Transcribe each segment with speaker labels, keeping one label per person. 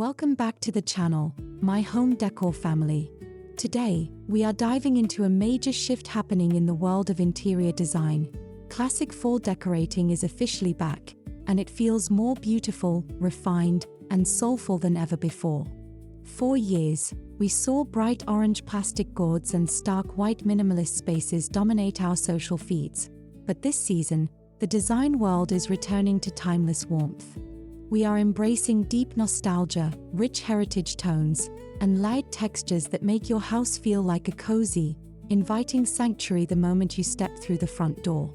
Speaker 1: welcome back to the channel, my home decor family. Today, we are diving into a major shift happening in the world of interior design. Classic fall decorating is officially back, and it feels more beautiful, refined, and soulful than ever before. For years, we saw bright orange plastic gourds and stark white minimalist spaces dominate our social feeds. But this season, the design world is returning to timeless warmth. We are embracing deep nostalgia, rich heritage tones, and light textures that make your house feel like a cozy, inviting sanctuary the moment you step through the front door.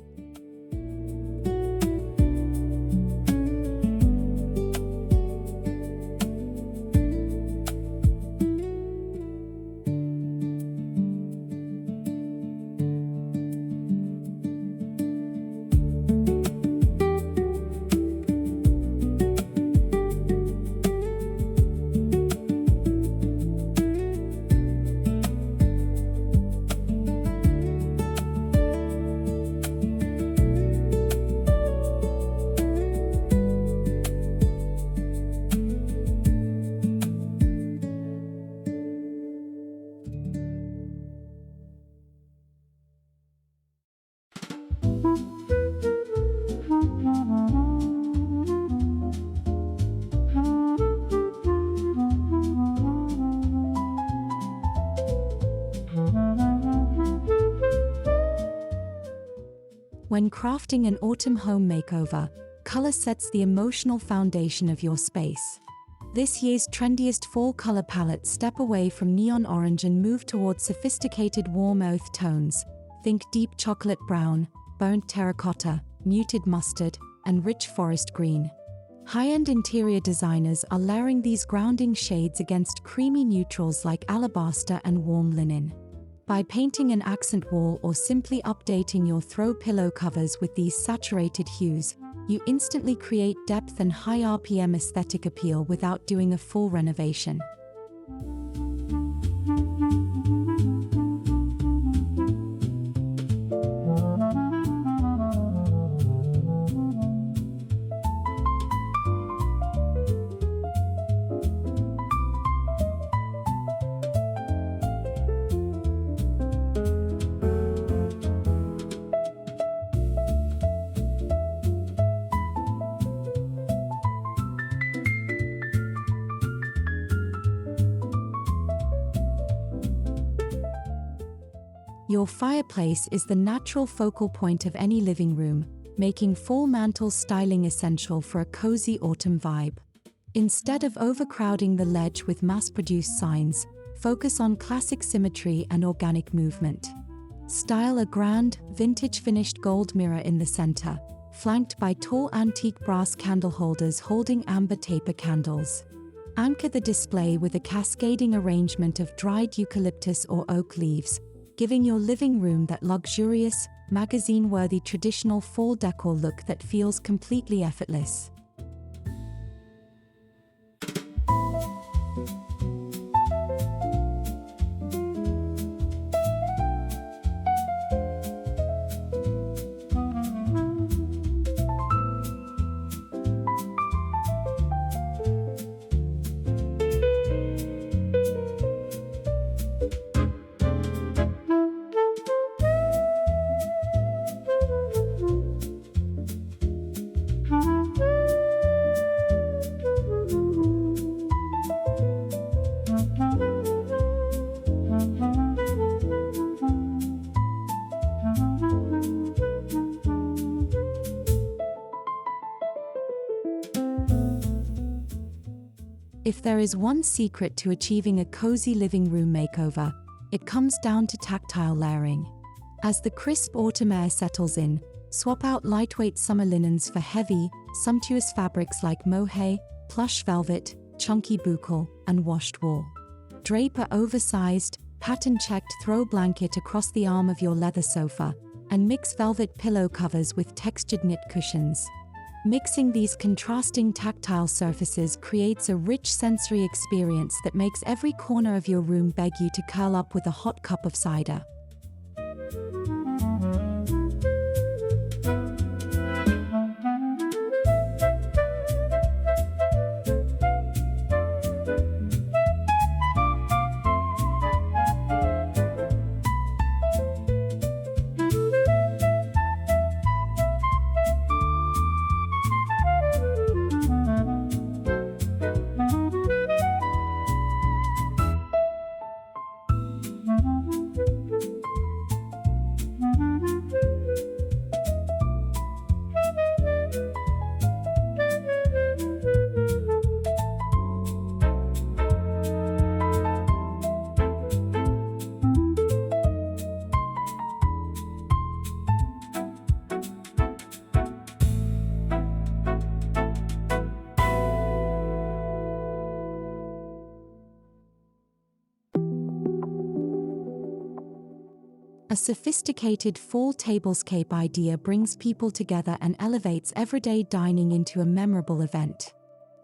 Speaker 1: When crafting an autumn home makeover, color sets the emotional foundation of your space. This year's trendiest fall color palettes step away from neon orange and move towards sophisticated warm earth tones. Think deep chocolate brown, burnt terracotta, muted mustard, and rich forest green. High-end interior designers are layering these grounding shades against creamy neutrals like alabaster and warm linen. By painting an accent wall or simply updating your throw pillow covers with these saturated hues, you instantly create depth and high RPM aesthetic appeal without doing a full renovation. Your fireplace is the natural focal point of any living room, making fall mantel styling essential for a cozy autumn vibe. Instead of overcrowding the ledge with mass-produced signs, focus on classic symmetry and organic movement. Style a grand, vintage-finished gold mirror in the center, flanked by tall antique brass candle holders holding amber taper candles. Anchor the display with a cascading arrangement of dried eucalyptus or oak leaves, giving your living room that luxurious, magazine-worthy traditional fall decor look that feels completely effortless. If there is one secret to achieving a cozy living room makeover, it comes down to tactile layering. As the crisp autumn air settles in, swap out lightweight summer linens for heavy, sumptuous fabrics like mohair, plush velvet, chunky buccal, and washed wool. Drape a oversized, pattern-checked throw blanket across the arm of your leather sofa, and mix velvet pillow covers with textured knit cushions. Mixing these contrasting tactile surfaces creates a rich sensory experience that makes every corner of your room beg you to curl up with a hot cup of cider. A sophisticated fall tablescape idea brings people together and elevates everyday dining into a memorable event.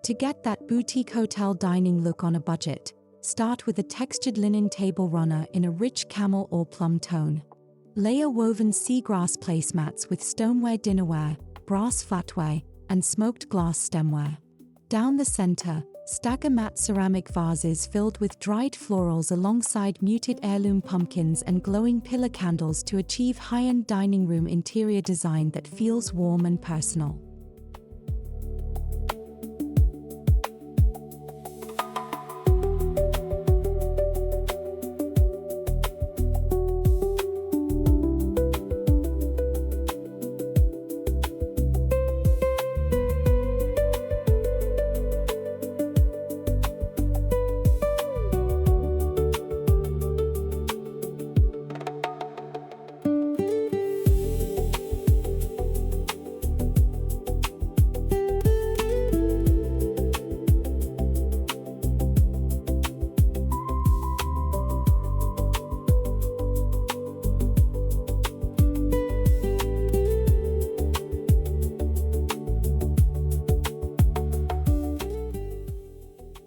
Speaker 1: To get that boutique hotel dining look on a budget, start with a textured linen table runner in a rich camel or plum tone. Layer woven seagrass placemats with stoneware dinnerware, brass flatware, and smoked glass stemware. Down the center, stagger matte ceramic vases filled with dried florals alongside muted heirloom pumpkins and glowing pillar candles to achieve high-end dining room interior design that feels warm and personal.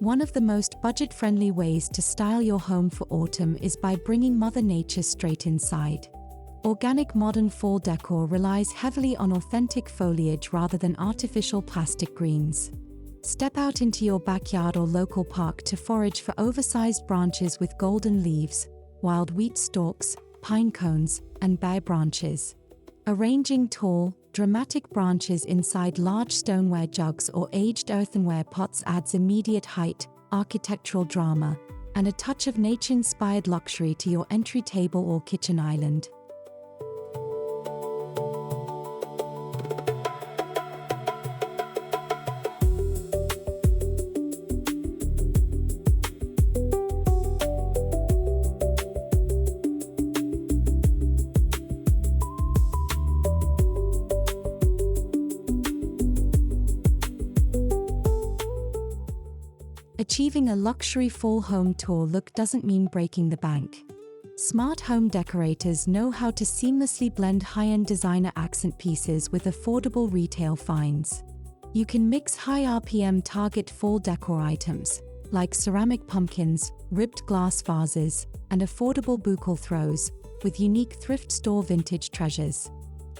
Speaker 1: One of the most budget-friendly ways to style your home for autumn is by bringing Mother Nature straight inside. Organic modern fall decor relies heavily on authentic foliage rather than artificial plastic greens. Step out into your backyard or local park to forage for oversized branches with golden leaves, wild wheat stalks, pine cones, and bare branches. Arranging tall, dramatic branches inside large stoneware jugs or aged earthenware pots adds immediate height, architectural drama, and a touch of nature-inspired luxury to your entry table or kitchen island. Achieving a luxury fall home tour look doesn't mean breaking the bank. Smart home decorators know how to seamlessly blend high-end designer accent pieces with affordable retail finds. You can mix high RPM target fall decor items, like ceramic pumpkins, ribbed glass vases, and affordable buccal throws, with unique thrift store vintage treasures.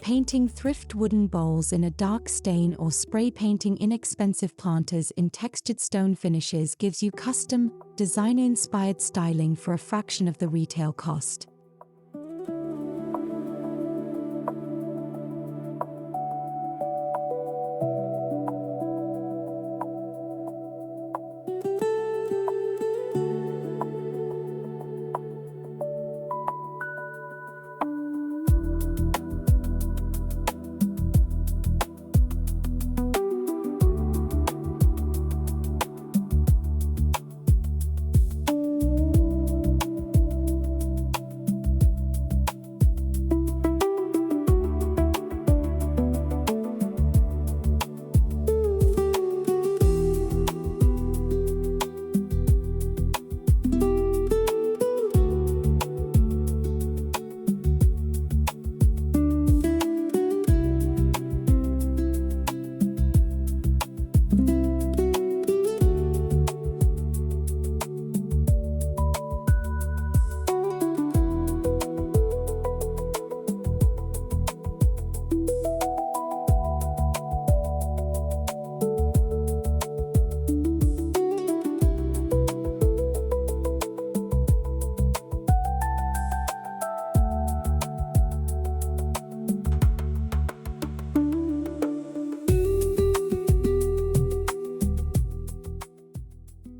Speaker 1: Painting thrift wooden bowls in a dark stain or spray painting inexpensive planters in textured stone finishes gives you custom, designer-inspired styling for a fraction of the retail cost.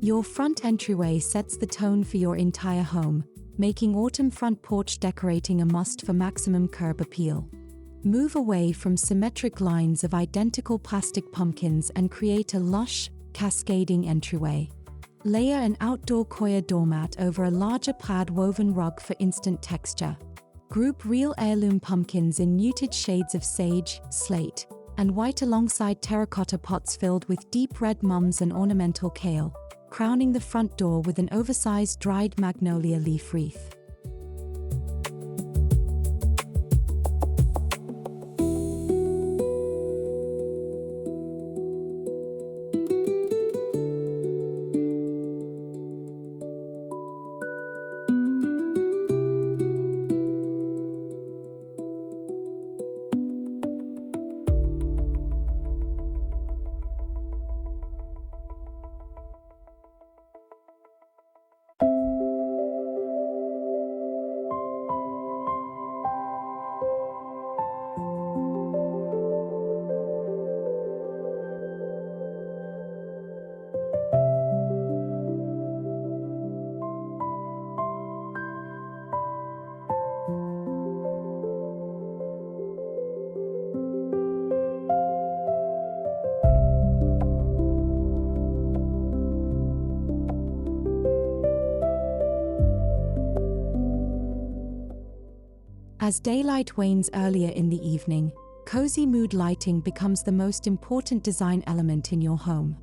Speaker 1: Your front entryway sets the tone for your entire home, making autumn front porch decorating a must for maximum curb appeal. Move away from symmetric lines of identical plastic pumpkins and create a lush, cascading entryway. Layer an outdoor coir doormat over a larger plaid woven rug for instant texture. Group real heirloom pumpkins in muted shades of sage, slate, and white alongside terracotta pots filled with deep red mums and ornamental kale, crowning the front door with an oversized dried magnolia leaf wreath. As daylight wanes earlier in the evening, cozy mood lighting becomes the most important design element in your home.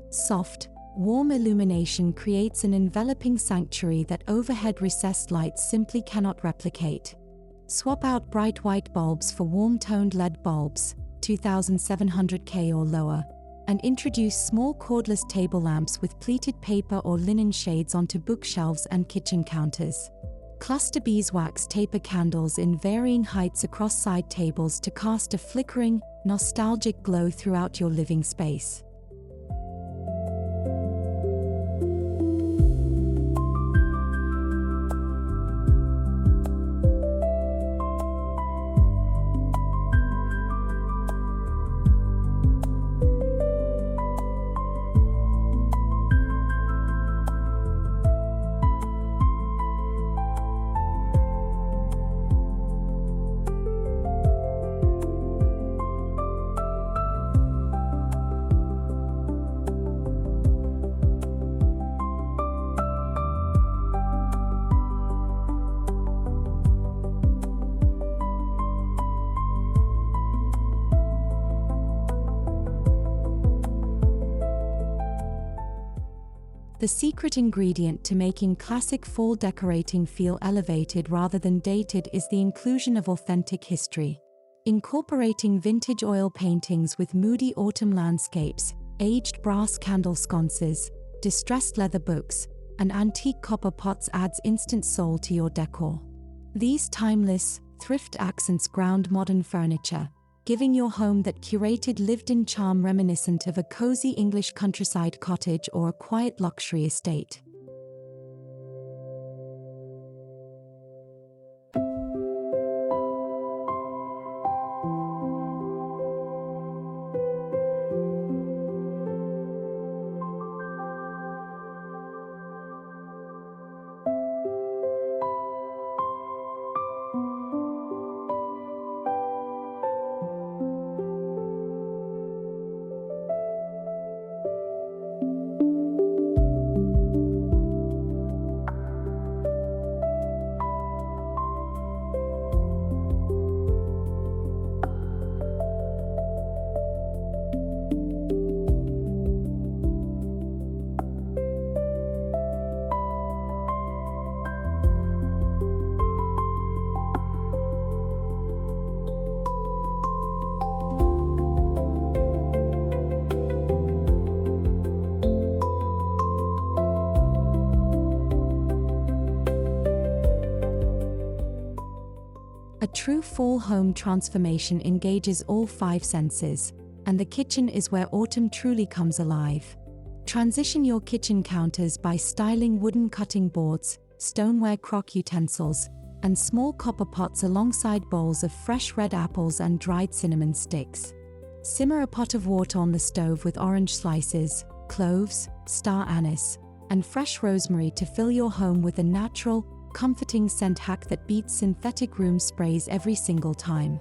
Speaker 1: Soft, warm illumination creates an enveloping sanctuary that overhead recessed lights simply cannot replicate. Swap out bright white bulbs for warm-toned LED bulbs, 2700K or lower, and introduce small cordless table lamps with pleated paper or linen shades onto bookshelves and kitchen counters. Cluster beeswax taper candles in varying heights across side tables to cast a flickering, nostalgic glow throughout your living space. The secret ingredient to making classic fall decorating feel elevated rather than dated is the inclusion of authentic history. Incorporating vintage oil paintings with moody autumn landscapes, aged brass candle sconces, distressed leather books, and antique copper pots adds instant soul to your decor. These timeless, thrift accents ground modern furniture, giving your home that curated lived-in charm reminiscent of a cozy English countryside cottage or a quiet luxury estate. A true fall home transformation engages all five senses, and the kitchen is where autumn truly comes alive. Transition your kitchen counters by styling wooden cutting boards, stoneware crock utensils, and small copper pots alongside bowls of fresh red apples and dried cinnamon sticks. Simmer a pot of water on the stove with orange slices, cloves, star anise, and fresh rosemary to fill your home with a natural, comforting scent hack that beats synthetic room sprays every single time.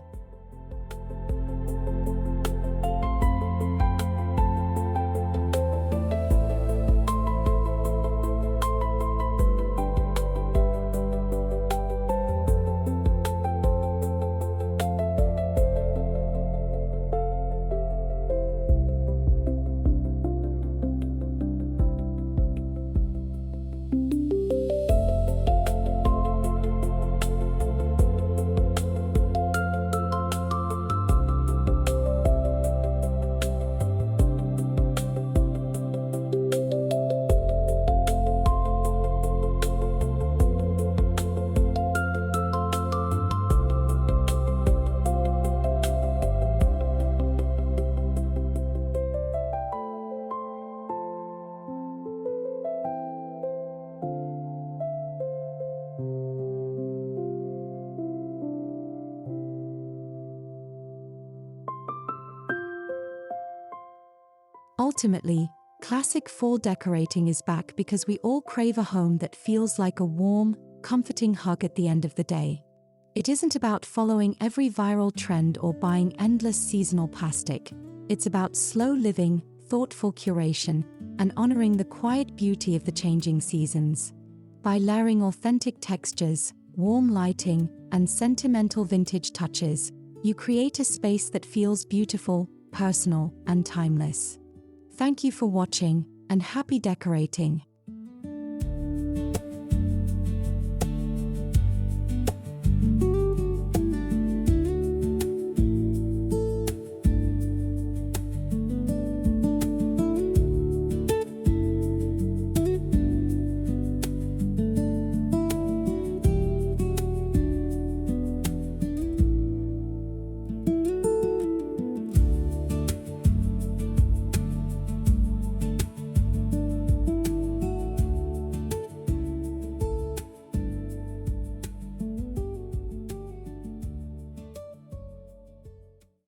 Speaker 1: Ultimately, classic fall decorating is back because we all crave a home that feels like a warm, comforting hug at the end of the day. It isn't about following every viral trend or buying endless seasonal plastic. It's about slow living, thoughtful curation, and honoring the quiet beauty of the changing seasons. By layering authentic textures, warm lighting, and sentimental vintage touches, you create a space that feels beautiful, personal, and timeless. Thank you for watching, and happy decorating!